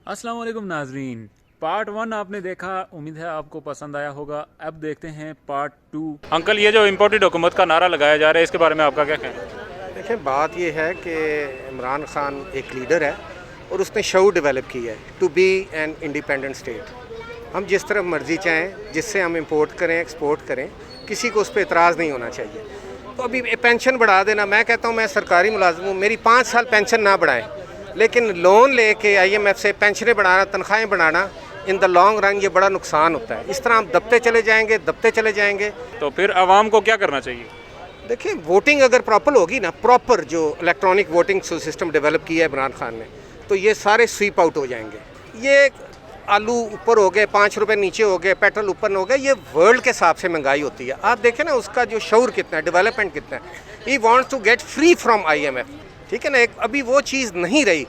अस्सलाम वालेकुम नाजरीन। पार्ट 1 आपने देखा, उम्मीद है आपको पसंद आया होगा। अब देखते हैं पार्ट 2। अंकल, ये जो इम्पोर्टेड हुकूमत का नारा लगाया जा रहा है, इसके बारे में आपका क्या कहना है? देखिए, बात ये है कि इमरान खान एक लीडर है और उसने शऊर डेवलप किया है to be an independent state. हम जिस तरफ मर्ज़ी चाहें, जिससे हम इंपोर्ट करें, एक्सपोर्ट करें, किसी को उस पर एतराज़ नहीं होना चाहिए। तो अभी पेंशन बढ़ा देना, मैं कहता हूँ मैं सरकारी मुलाजिम हूँ, मेरी 5 साल पेंशन ना बढ़ाएं, लेकिन लोन लेके IMF से पेंशनें बढ़ाना, तनख्वाहें बढ़ाना, इन द लॉन्ग रन ये बड़ा नुकसान होता है। इस तरह हम दबते चले जाएंगे। तो फिर आवाम को क्या करना चाहिए? देखिए, वोटिंग अगर प्रॉपर होगी ना, प्रॉपर जो इलेक्ट्रॉनिक वोटिंग सिस्टम डेवलप किया है इमरान खान ने, तो ये सारे स्वीप आउट हो जाएंगे। ये आलू ऊपर हो गए, 5 रुपए नीचे हो गए, पेट्रोल ऊपर हो गए, ये वर्ल्ड के हिसाब से महंगाई होती है। आप देखें ना, उसका जो शऊर कितना है, डेवलपमेंट कितना है। He wants to get free from IMF, ठीक है ना। एक अभी वो चीज़ नहीं रही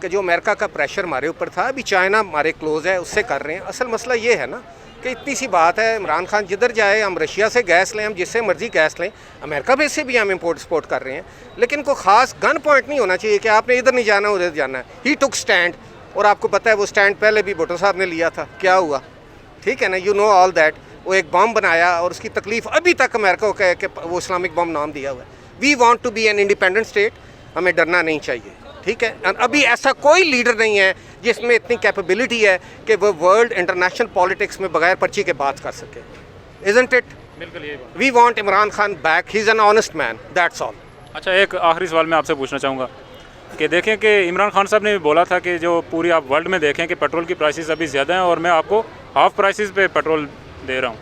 कि जो अमेरिका का प्रेशर हमारे ऊपर था, अभी चाइना हमारे क्लोज है, उससे कर रहे हैं। असल मसला ये है ना कि इतनी सी बात है, इमरान खान जिधर जाए, हम रशिया से गैस लें, हम जिससे मर्जी गैस लें, अमेरिका में से भी हम इम्पोर्ट एक्सपोर्ट कर रहे हैं, लेकिन कोई ख़ास गन पॉइंट नहीं होना चाहिए कि आपने इधर नहीं जाना, उधर जाना है। ही टुक स्टैंड, और आपको पता है वो स्टैंड पहले भी भुट्टो साहब ने लिया था, क्या हुआ, ठीक है ना। You know all that. वो एक बम बनाया और उसकी तकलीफ अभी तक अमेरिका को कह के वो इस्लामिक बम नाम दिया हुआ है। We want to be an independent state, हमें डरना नहीं चाहिए, ठीक है। अभी ऐसा कोई लीडर नहीं है जिसमें इतनी कैपेबिलिटी है कि वो वर्ल्ड इंटरनेशनल पॉलिटिक्स में बगैर पर्ची के बात कर सके। Isn't it? बिल्कुल ये बात। We want Imran Khan back, he is an honest man, that's all. अच्छा, एक आखिरी सवाल मैं आपसे पूछना चाहूँगा कि देखें कि इमरान खान साहब ने भी बोला था कि जो पूरी आप वर्ल्ड में देखें कि पेट्रोल की प्राइसेस अभी ज़्यादा हैं और मैं आपको हाफ़ प्राइसेस पे पेट्रोल दे रहा हूँ।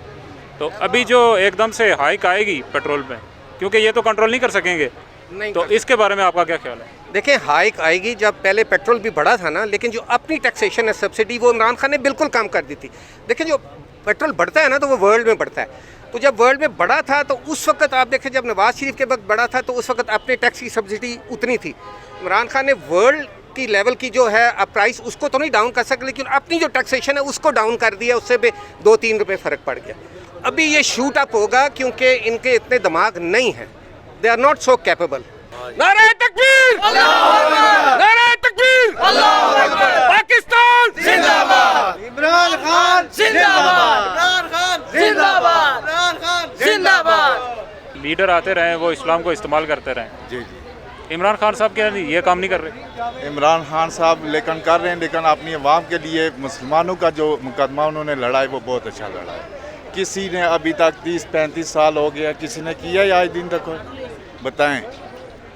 तो अभी जो एकदम से हाइक आएगी पेट्रोल पे, क्योंकि ये तो कंट्रोल नहीं कर सकेंगे, नहीं, तो इसके बारे में आपका क्या ख्याल है? देखें, हाइक आएगी। जब पहले पेट्रोल भी बढ़ा था ना, लेकिन जो अपनी टैक्सेशन है, सब्सिडी, वो इमरान खान ने बिल्कुल कम कर दी थी। देखें, जो पेट्रोल बढ़ता है ना, तो वो वर्ल्ड में बढ़ता है। तो जब वर्ल्ड में बढ़ा था, तो उस वक्त आप देखें, जब नवाज शरीफ के वक्त बढ़ा था, तो उस वक्त अपने टैक्स की सब्सिडी उतनी थी। इमरान खान ने वर्ल्ड की लेवल की जो है अब प्राइस, उसको तो नहीं डाउन कर सकते, लेकिन अपनी जो टैक्सेशन है उसको डाउन कर दिया, उससे भी 2-3 रुपये फ़र्क पड़ गया। अभी ये शूट अप होगा क्योंकि इनके इतने दिमाग नहीं हैं, they are not so capable. नारे तकबीर! नारे तकबीर! पाकिस्तान जिंदाबाद! इमरान खान जिंदाबाद! इमरान खान जिंदाबाद! इमरान खान जिंदाबाद! लीडर आते रहे, वो इस्लाम को इस्तेमाल करते रहे। जी जी। इमरान खान साहब क्या ये काम नहीं कर रहे? इमरान खान साहब लेकिन कर रहे हैं, लेकिन अपनी आवाम के लिए मुसलमानों का जो मुकदमा उन्होंने लड़ा है वो बहुत अच्छा लड़ा है। किसी ने अभी तक 30-35 साल हो गया, किसी ने किया या आज दिन तक? बताएं।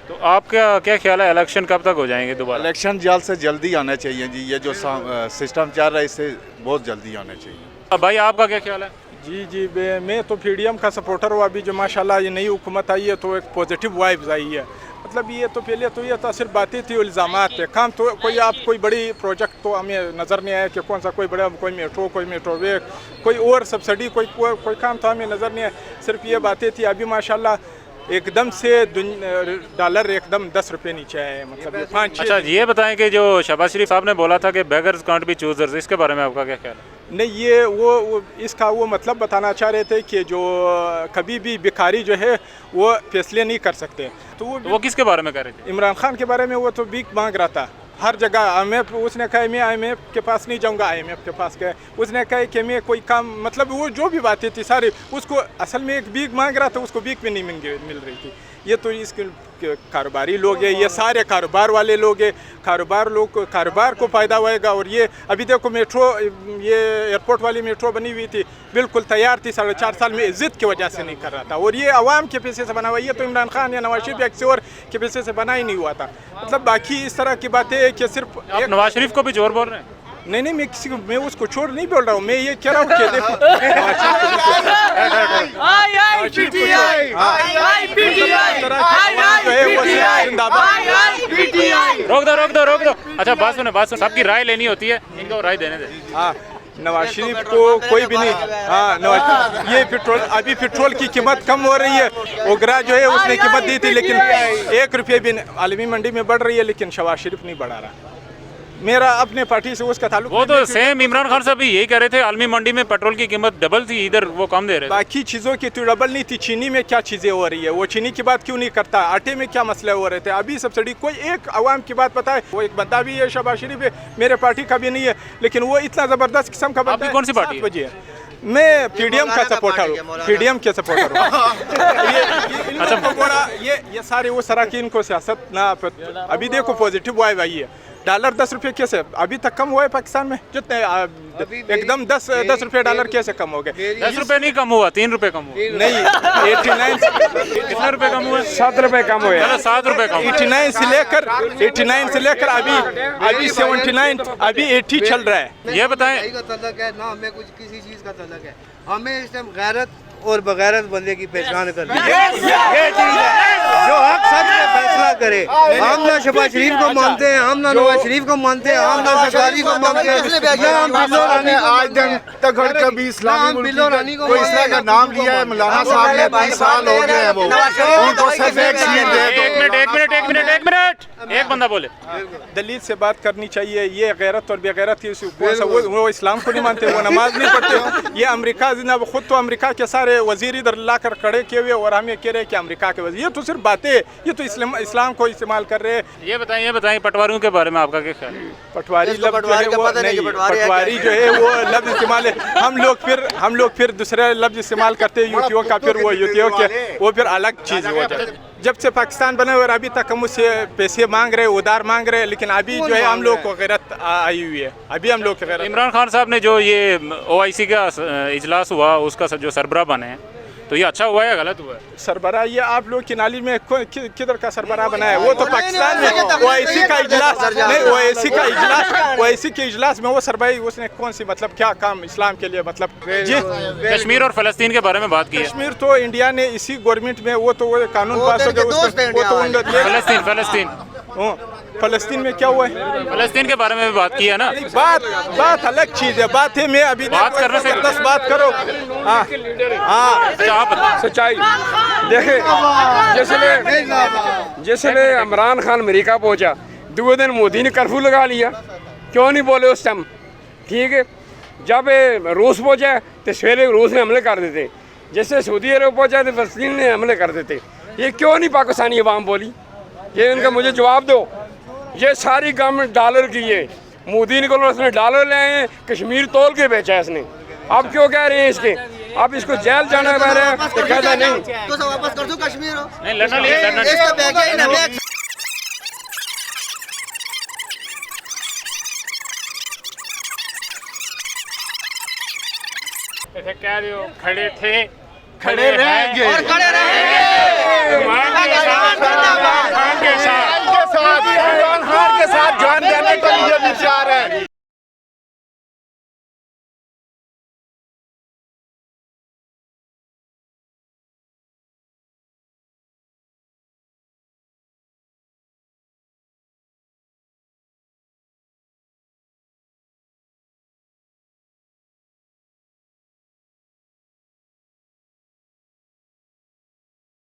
तो आपका क्या ख्याल है, इलेक्शन कब तक हो जाएंगे दोबारा? इलेक्शन जल्द से जल्दी आना चाहिए जी। ये जो सिस्टम चल रहा है इससे बहुत जल्दी आना चाहिए। अब भाई, आपका क्या ख्याल है? जी, मैं तो PDM का सपोर्टर हूँ। अभी जो माशाल्लाह ये नई हुकूमत आई है, तो एक पॉजिटिव वाइब्स आई है। मतलब ये तो पहले तो ये तो सिर्फ बातें थी, इल्ज़ामात थे, काम तो कोई बड़ी प्रोजेक्ट तो हमें नज़र नहीं आया कि कौन सा कोई बड़ा, कोई मेट्रो, कोई और सब्सिडी, कोई काम तो हमें नज़र नहीं आया। सिर्फ ये बातें थी। अभी माशाल्लाह एकदम से डॉलर एकदम 10 रुपये नीचे आए, मतलब 5-6। अच्छा, ये बताएं कि जो शहबाज शरीफ साहब ने बोला था कि बेगर्स कांट बी चूजर्स, इसके बारे में आपका क्या ख्याल है? नहीं, ये वो इसका वो मतलब बताना चाह रहे थे कि जो कभी भी भिखारी जो है वो फैसले नहीं कर सकते। तो वो किसके बारे में कह रहे थे? इमरान खान के बारे में। वो तो भीख मांग रहा था हर जगह। IMF, उसने कहा मैं IMF के पास नहीं जाऊंगा, IMF के पास गए, उसने कहा कि मैं कोई काम, मतलब वो जो भी बातें थी सारी, उसको असल में एक भीख मांग रहा था, उसको भीख भी नहीं मिल रही थी। ये तो इसके कारोबारी लोग हैं, ये सारे कारोबार वाले लोग हैं। कारोबार को फ़ायदा होएगा। और ये अभी देखो मेट्रो, ये एयरपोर्ट वाली मेट्रो बनी हुई थी, बिल्कुल तैयार थी, 4.5 साल में इज्जत की वजह से नहीं कर रहा था। और ये आवाम के पैसे से बना हुआ, ये तो इमरान खान या नवाज शरीफ या किसी और के पैसे से बना ही नहीं हुआ था। मतलब बाकी इस तरह की बातें कि सिर्फ आप नवाज शरीफ को भी चोर बोल रहे हैं? नहीं, मैं उसको चोर नहीं बोल रहा हूँ। मैं ये कह रहा हूँ कि देखो रोक दो। अच्छा, बात सुनो, सबकी राय लेनी होती है, इनको राय देने दे। हाँ, नवाज शरीफ को कोई भी नहीं। हाँ, ये पेट्रोल की कीमत कम हो रही है। ओगरा जो है उसने कीमत दी थी, लेकिन 1 रुपये भी आलमी मंडी में बढ़ रही है, लेकिन शहबाज शरीफ नहीं बढ़ा रहा। मेरा अपने पार्टी से उसका ताल्लुक वो नहीं, तो मैं सेम इमरान खान साहब भी यही कह रहे थे, आलमी मंडी में पेट्रोल की कीमत डबल थी, इधर वो कम दे रहे थे। बाकी चीज़ों की तो डबल नहीं थी। चीनी में क्या चीज़ें हो रही है, वो चीनी की बात क्यों नहीं करता? आटे में क्या मसले हो रहे थे? अभी सब्सिडी कोई एक अवाम की बात पता है? वो एक बंदा भी है शहबाज शरीफ है, मेरे पार्टी का भी नहीं है, लेकिन वो इतना ज़बरदस्त किस्म का बंदा आपकी है। कौन सी पार्टी है? 7 बजे मैं पीडीएम का सपोर्टर हूँ, पीडीएम के सपोर्टर हूँ। अच्छा, ये सारे वो सराकीन को सियासत ना, अभी देखो पॉजिटिव वाइब आई है। डॉलर 10 रुपये कैसे अभी तक कम हुआ है पाकिस्तान में? जितने एकदम 10 रुपये डॉलर कैसे कम हो गए? 10 रुपये नहीं कम हुआ, 3 रुपये कम हुआ। नहीं, 89 कितने रुपए कम हुआ? 7 रुपये कम हुए। 7 रुपये कम। 89 से लेकर अभी 79, अभी 80 चल रहा है। ये बताएं, का तलक है ना, हमें कुछ किसी चीज़ का तलक है। हमें इस टाइम गैरत और बगैरत बंदे की पहचान करनी है। ये चीज़ है जो हक सच में फैसला करे। हम ना शहबाज शरीफ को मानते हैं, हम ना नवाज शरीफ को मानते हैं, हम ना सरकारी को मानते हैं, ना हम बिल्लो रानी को आज दिन तक कभी इस्लामी बिल्लो रानी को कोई इसलाम का नाम लिया है। मौलाना साहब ने 20 साल हो गए हैं, वो उनको सिर्फ एक सीट दे दो। एक मिनट, एक बंदा बोले। दलील से बात करनी चाहिए। ये गैरत और बेगैरत की कौन सा, वो इस्लाम को नहीं मानते, वो नमाज नहीं पढ़ते। ये अमेरिका जितना खुद तो अमेरिका के सारे वजीर इधर ला कर खड़े किए हुए और हम ये कह रहे हैं कि अमेरिका के वजीर, ये तो सिर्फ बातें, ये तो इस्लाम को इस्तेमाल कर रहे हैं। ये बताएं पटवारियों के बारे में आपका क्या ख्याल है? पटवारी लफ्ज़ जो है वो नहीं, पटवारी जो है वो लफ्ज़ इस्तेमाल है। हम लोग फिर दूसरे लफ्ज़ इस्तेमाल करते हैं यूटियों का, फिर वो यूटियों के वो फिर अलग चीज़ हो जाए। जब से पाकिस्तान बने और अभी तक हम उससे पैसे मांग रहे, उधार मांग रहे, लेकिन अभी जो है हम लोग को गैरत आई हुई है। अभी हम लोग इमरान खान साहब ने जो ये OIC का इजलास हुआ, उसका जो सरबराह बने हैं, तो ये अच्छा हुआ है या गलत हुआ है? सरबराह ये आप लोग की नाली में किधर का सरबराह बना है? वो तो पाकिस्तान में OIC का इजलास नहीं, OIC के इजलास में वो सरबराही उसने कौन सी मतलब क्या काम इस्लाम के लिए मतलब जी? कश्मीर और फ़लस्तीन के बारे में बात की है। कश्मीर तो इंडिया ने इसी गवर्नमेंट में वो तो वो कानून पास हो गया। फ़लस्तीन में क्या हुआ है? फ़लस्तीन के बारे में भी बात की है ना। बात अलग चीज़ है, बात है मैं अभी बात करने से 10 बात करो। हाँ, सच्चाई देखे, जिसने इमरान खान अमेरिका पहुंचा, 2 दिन मोदी ने कर्फ्यू लगा लिया। क्यों नहीं बोले उस टाइम? ठीक है, जब रूस पहुंचा तो सवेरे रूस ने हमले कर देते, जैसे सऊदी अरब पहुंचा तो फ़लस्तीन ने हमले कर देते। ये क्यों नहीं पाकिस्तानी अवाम बोली? ये इनका मुझे जवाब दो। ये सारी गवर्नमेंट डॉलर की है, मोदी ने को उसने डॉलर ले आए, कश्मीर तोल के बेचा है इसने। अब क्यों कह रहे हैं इसके? अब इसको जेल जाना है, तो कहता नहीं तो वापस कर दो कश्मीर। नहीं, लड़ना नहीं है, लड़ना नहीं। इसका बैग है ना बैग। ऐसे कह रहे हो, खड़े थे, खड़े रहेंगे और खड़े रहेंगे। इमरान खान के साथ जान देने का ये विचार है।